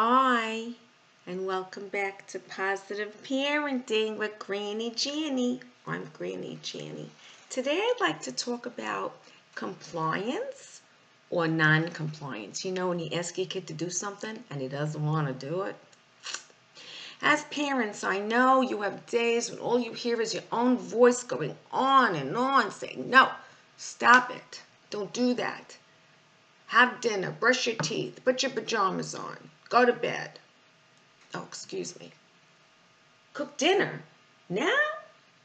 Hi, and welcome back to Positive Parenting with Granny Janny. I'm Granny Janny. Today I'd like to talk about compliance or non-compliance. You know when you ask your kid to do something and he doesn't want to do it? As parents, I know you have days when all you hear is your own voice going on and on saying, no, stop it. Don't do that. Have dinner, brush your teeth, put your pajamas on, go to bed. Oh, excuse me. Cook dinner? Now?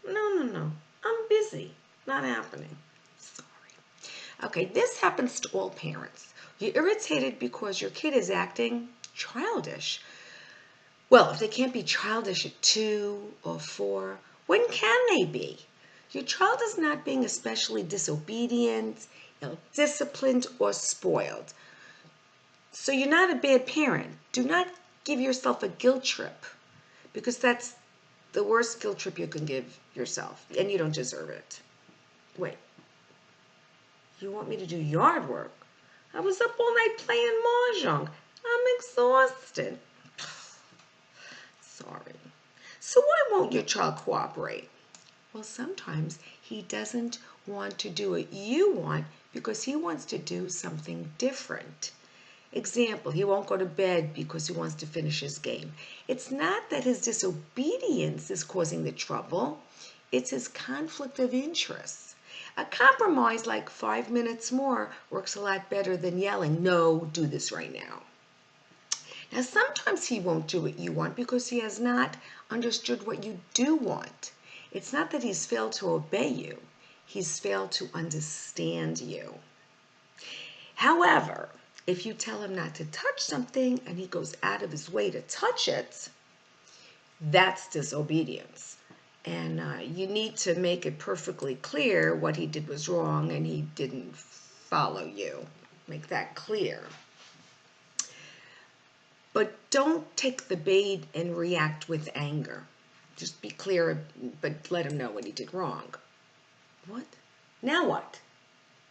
No. I'm busy. Not happening. Sorry. Okay, this happens to all parents. You're irritated because your kid is acting childish. Well, if they can't be childish at 2 or 4, when can they be? Your child is not being especially disobedient, ill-disciplined, or spoiled. So you're not a bad parent. Do not give yourself a guilt trip because that's the worst guilt trip you can give yourself, and you don't deserve it. Wait, you want me to do yard work? I was up all night playing mahjong. I'm exhausted. Sorry. So why won't your child cooperate? Well, sometimes he doesn't want to do what you want because he wants to do something different. Example, he won't go to bed because he wants to finish his game. It's not that his disobedience is causing the trouble. It's his conflict of interest. A compromise like 5 minutes more works a lot better than yelling, no, do this right now. Now, sometimes he won't do what you want because he has not understood what you do want. It's not that he's failed to obey you. He's failed to understand you. However, if you tell him not to touch something and he goes out of his way to touch it, that's disobedience. And you need to make it perfectly clear what he did was wrong and he didn't follow you. Make that clear. But don't take the bait and react with anger. Just be clear, but let him know what he did wrong. What? Now what?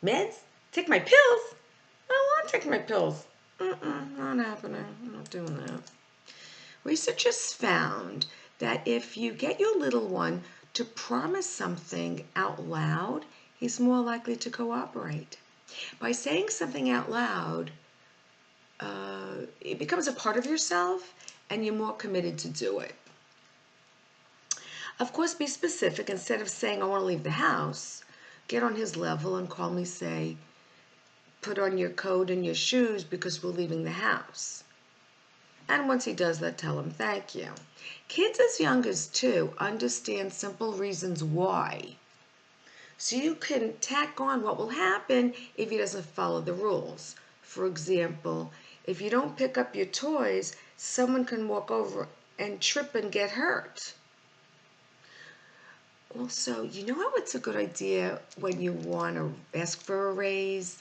Meds? Take my pills? I don't want to take my pills. Not happening. I'm not doing that. Researchers found that if you get your little one to promise something out loud, he's more likely to cooperate. By saying something out loud, it becomes a part of yourself and you're more committed to do it. Of course, be specific. Instead of saying, I want to leave the house, get on his level and calmly say, put on your coat and your shoes because we're leaving the house. And once he does that, tell him thank you. Kids as young as 2 understand simple reasons why. So you can tack on what will happen if he doesn't follow the rules. For example, if you don't pick up your toys, someone can walk over and trip and get hurt. Also, you know how it's a good idea when you want to ask for a raise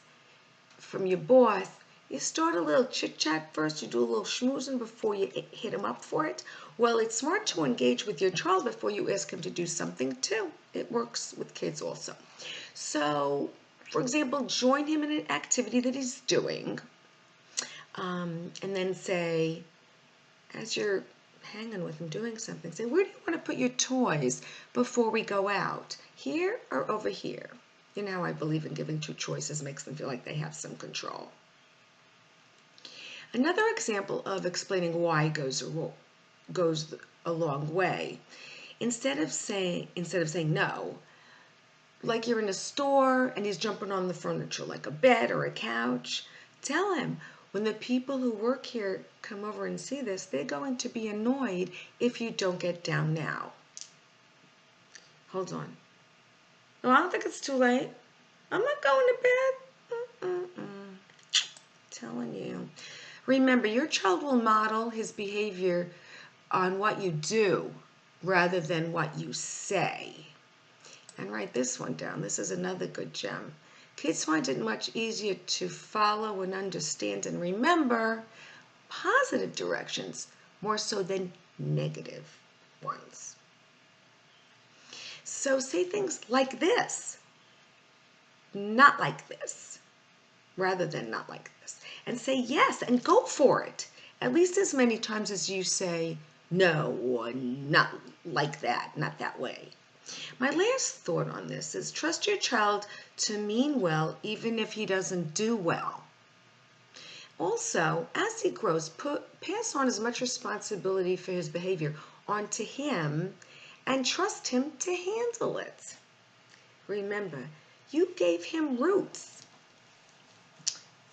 from your boss, you start a little chit-chat first, you do a little schmoozing before you hit him up for it. Well, it's smart to engage with your child before you ask him to do something too. It works with kids also. So, for example, join him in an activity that he's doing, and then say, as you're hanging with him doing something, say, where do you want to put your toys before we go out? Here or over here? You know, I believe in giving 2 choices, makes them feel like they have some control. Another example of explaining why goes a long way. Instead of saying no, like you're in a store and he's jumping on the furniture like a bed or a couch, tell him, when the people who work here come over and see this, they're going to be annoyed if you don't get down now. Hold on. No, I don't think it's too late. I'm not going to bed. Telling you. Remember, your child will model his behavior on what you do rather than what you say. And write this one down. This is another good gem. Kids find it much easier to follow and understand and remember positive directions more so than negative ones. So say things like this, not like this, rather than not like this. And say yes and go for it. at least as many times as you say no or not like that, not that way. My last thought on this is trust your child to mean well even if he doesn't do well. Also, as he grows, pass on as much responsibility for his behavior onto him and trust him to handle it. Remember, you gave him roots.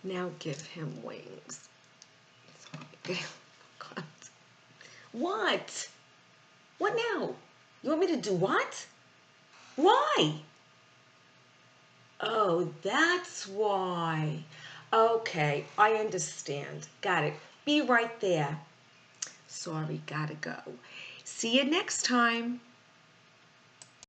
Now give him wings. What? What now? You want me to do what? Why? Oh, that's why. Okay, I understand. Got it. Be right there. Sorry, gotta go. See you next time.